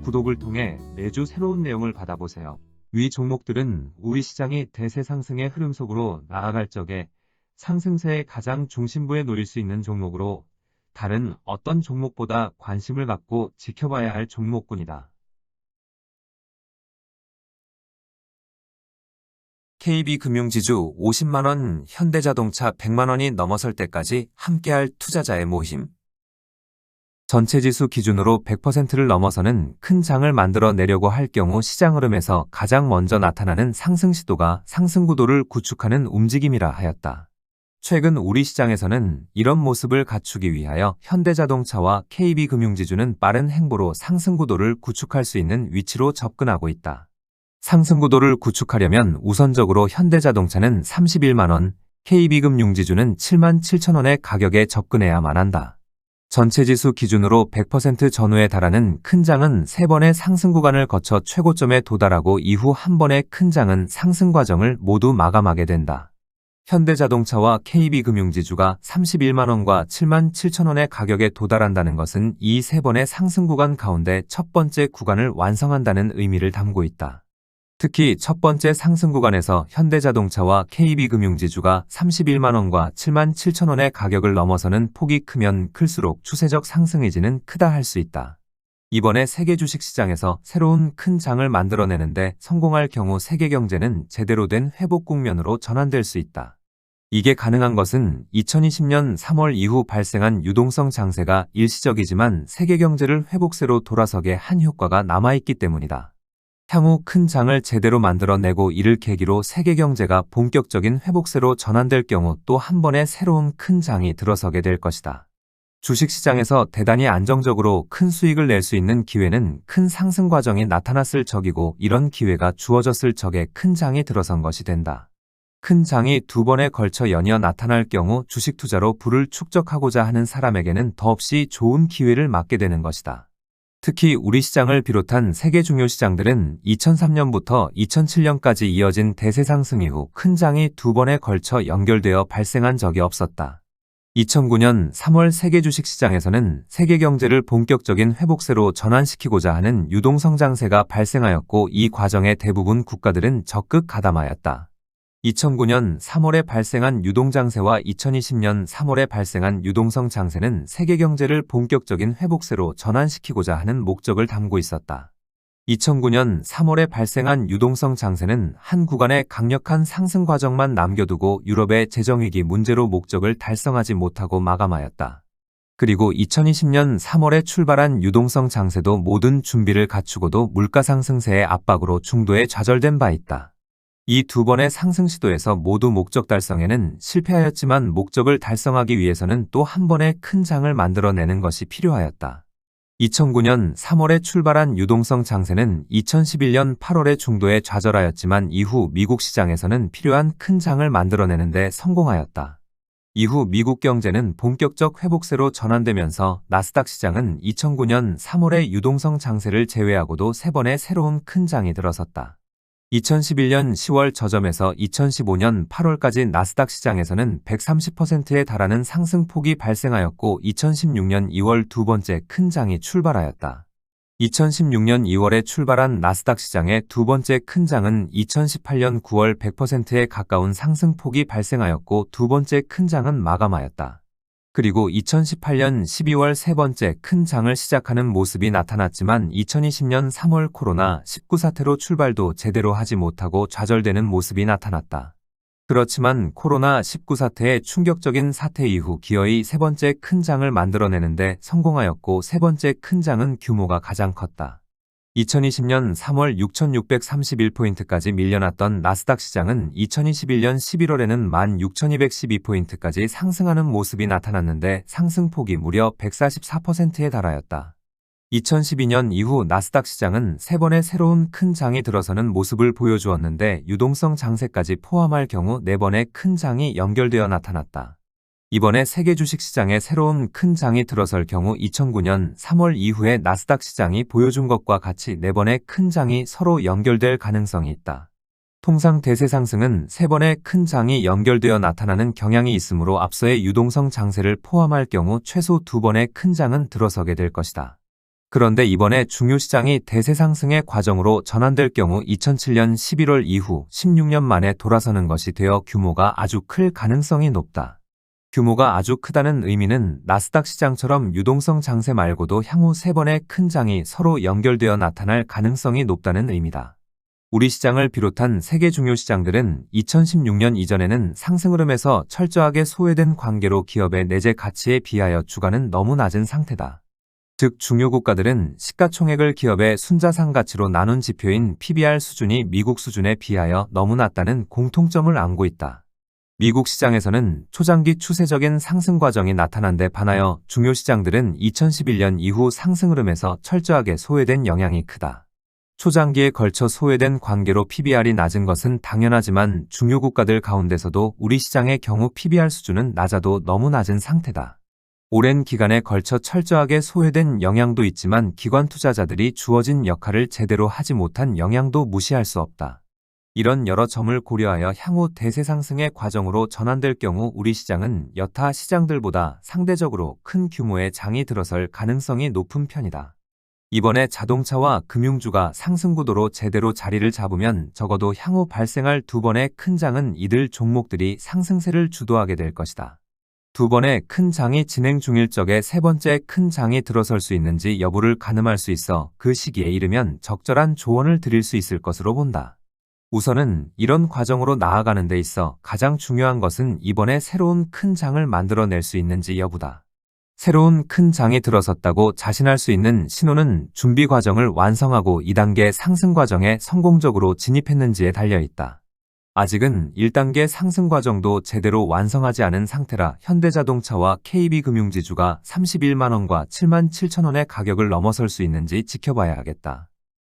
구독을 통해 매주 새로운 내용을 받아보세요. 위 종목들은 우리 시장이 대세 상승의 흐름 속으로 나아갈 적에 상승세의 가장 중심부에 놓일 수 있는 종목으로 다른 어떤 종목보다 관심을 갖고 지켜봐야 할 종목군이다. KB금융지주 50만원, 현대자동차 100만원이 넘어설 때까지 함께할 투자자의 모임. 전체지수 기준으로 100%를 넘어서는 큰 장을 만들어내려고 할 경우 시장 흐름에서 가장 먼저 나타나는 상승 시도가 상승 구도를 구축하는 움직임이라 하였다. 최근 우리 시장에서는 이런 모습을 갖추기 위하여 현대자동차와 KB금융지주는 빠른 행보로 상승 구도를 구축할 수 있는 위치로 접근하고 있다. 상승 구도를 구축하려면 우선적으로 현대자동차는 31만원, KB금융지주는 7만 7천원의 가격에 접근해야만 한다. 전체지수 기준으로 100% 전후에 달하는 큰 장은 3번의 상승 구간을 거쳐 최고점에 도달하고 이후 한 번의 큰 장은 상승 과정을 모두 마감하게 된다. 현대자동차와 KB금융지주가 31만원과 7만 7천원의 가격에 도달한다는 것은 이 3번의 상승 구간 가운데 첫 번째 구간을 완성한다는 의미를 담고 있다. 특히 첫 번째 상승 구간에서 현대자동차와 KB금융지주가 31만원과 7만 7천원의 가격을 넘어서는 폭이 크면 클수록 추세적 상승 의지는 크다 할 수 있다. 이번에 세계 주식시장에서 새로운 큰 장을 만들어내는데 성공할 경우 세계 경제는 제대로 된 회복 국면으로 전환될 수 있다. 이게 가능한 것은 2020년 3월 이후 발생한 유동성 장세가 일시적이지만 세계 경제를 회복세로 돌아서게 한 효과가 남아있기 때문이다. 향후 큰 장을 제대로 만들어내고 이를 계기로 세계 경제가 본격적인 회복세로 전환될 경우 또 한 번의 새로운 큰 장이 들어서게 될 것이다. 주식시장에서 대단히 안정적으로 큰 수익을 낼 수 있는 기회는 큰 상승 과정이 나타났을 적이고 이런 기회가 주어졌을 적에 큰 장이 들어선 것이 된다. 큰 장이 두 번에 걸쳐 연이어 나타날 경우 주식 투자로 부를 축적하고자 하는 사람에게는 더없이 좋은 기회를 맞게 되는 것이다. 특히 우리 시장을 비롯한 세계 중요 시장들은 2003년부터 2007년까지 이어진 대세 상승 이후 큰 장이 두 번에 걸쳐 연결되어 발생한 적이 없었다. 2009년 3월 세계 주식시장에서는 세계 경제를 본격적인 회복세로 전환시키고자 하는 유동성 장세가 발생하였고 이 과정에 대부분 국가들은 적극 가담하였다. 2009년 3월에 발생한 유동장세와 2020년 3월에 발생한 유동성 장세는 세계 경제를 본격적인 회복세로 전환시키고자 하는 목적을 담고 있었다. 2009년 3월에 발생한 유동성 장세는 한 구간의 강력한 상승 과정만 남겨두고 유럽의 재정위기 문제로 목적을 달성하지 못하고 마감하였다. 그리고 2020년 3월에 출발한 유동성 장세도 모든 준비를 갖추고도 물가 상승세의 압박으로 중도에 좌절된 바 있다. 이 두 번의 상승 시도에서 모두 목적 달성에는 실패하였지만 목적을 달성하기 위해서는 또 한 번의 큰 장을 만들어내는 것이 필요하였다. 2009년 3월에 출발한 유동성 장세는 2011년 8월에 중도에 좌절하였지만 이후 미국 시장에서는 필요한 큰 장을 만들어내는데 성공하였다. 이후 미국 경제는 본격적 회복세로 전환되면서 나스닥 시장은 2009년 3월의 유동성 장세를 제외하고도 세 번의 새로운 큰 장이 들어섰다. 2011년 10월 저점에서 2015년 8월까지 나스닥 시장에서는 130%에 달하는 상승폭이 발생하였고 2016년 2월 두 번째 큰 장이 출발하였다. 2016년 2월에 출발한 나스닥 시장의 두 번째 큰 장은 2018년 9월 100%에 가까운 상승폭이 발생하였고 두 번째 큰 장은 마감하였다. 그리고 2018년 12월 세 번째 큰 장을 시작하는 모습이 나타났지만 2020년 3월 코로나19 사태로 출발도 제대로 하지 못하고 좌절되는 모습이 나타났다. 그렇지만 코로나19 사태의 충격적인 사태 이후 기어이 세 번째 큰 장을 만들어내는데 성공하였고 세 번째 큰 장은 규모가 가장 컸다. 2020년 3월 6,631포인트까지 밀려났던 나스닥 시장은 2021년 11월에는 16,212포인트까지 상승하는 모습이 나타났는데 상승폭이 무려 144%에 달하였다. 2012년 이후 나스닥 시장은 세 번의 새로운 큰 장이 들어서는 모습을 보여주었는데 유동성 장세까지 포함할 경우 네 번의 큰 장이 연결되어 나타났다. 이번에 세계 주식시장에 새로운 큰 장이 들어설 경우 2009년 3월 이후에 나스닥 시장이 보여준 것과 같이 네 번의 큰 장이 서로 연결될 가능성이 있다. 통상 대세 상승은 세 번의 큰 장이 연결되어 나타나는 경향이 있으므로 앞서의 유동성 장세를 포함할 경우 최소 두 번의 큰 장은 들어서게 될 것이다. 그런데 이번에 중요 시장이 대세 상승의 과정으로 전환될 경우 2007년 11월 이후 16년 만에 돌아서는 것이 되어 규모가 아주 클 가능성이 높다. 규모가 아주 크다는 의미는 나스닥 시장처럼 유동성 장세 말고도 향후 3번의 큰 장이 서로 연결되어 나타날 가능성이 높다는 의미다. 우리 시장을 비롯한 세계 중요 시장들은 2016년 이전에는 상승 흐름에서 철저하게 소외된 관계로 기업의 내재 가치에 비하여 주가는 너무 낮은 상태다. 즉 중요 국가들은 시가총액을 기업의 순자산 가치로 나눈 지표인 PBR 수준이 미국 수준에 비하여 너무 낮다는 공통점을 안고 있다. 미국 시장에서는 초장기 추세적인 상승 과정이 나타난 데 반하여 중요 시장들은 2011년 이후 상승 흐름에서 철저하게 소외된 영향이 크다. 초장기에 걸쳐 소외된 관계로 PBR이 낮은 것은 당연하지만 중요 국가들 가운데서도 우리 시장의 경우 PBR 수준은 낮아도 너무 낮은 상태다. 오랜 기간에 걸쳐 철저하게 소외된 영향도 있지만 기관 투자자들이 주어진 역할을 제대로 하지 못한 영향도 무시할 수 없다. 이런 여러 점을 고려하여 향후 대세 상승의 과정으로 전환될 경우 우리 시장은 여타 시장들보다 상대적으로 큰 규모의 장이 들어설 가능성이 높은 편이다. 이번에 자동차와 금융주가 상승 구도로 제대로 자리를 잡으면 적어도 향후 발생할 2번의 큰 장은 이들 종목들이 상승세를 주도하게 될 것이다. 2번의 큰 장이 진행 중일 적에 3번째 큰 장이 들어설 수 있는지 여부를 가늠할 수 있어 그 시기에 이르면 적절한 조언을 드릴 수 있을 것으로 본다. 우선은 이런 과정으로 나아가는 데 있어 가장 중요한 것은 이번에 새로운 큰 장을 만들어낼 수 있는지 여부다. 새로운 큰 장이 들어섰다고 자신할 수 있는 신호는 준비 과정을 완성하고 2단계 상승 과정에 성공적으로 진입했는지에 달려있다. 아직은 1단계 상승 과정도 제대로 완성하지 않은 상태라 현대자동차와 KB금융지주가 31만원과 77,000원의 가격을 넘어설 수 있는지 지켜봐야 하겠다.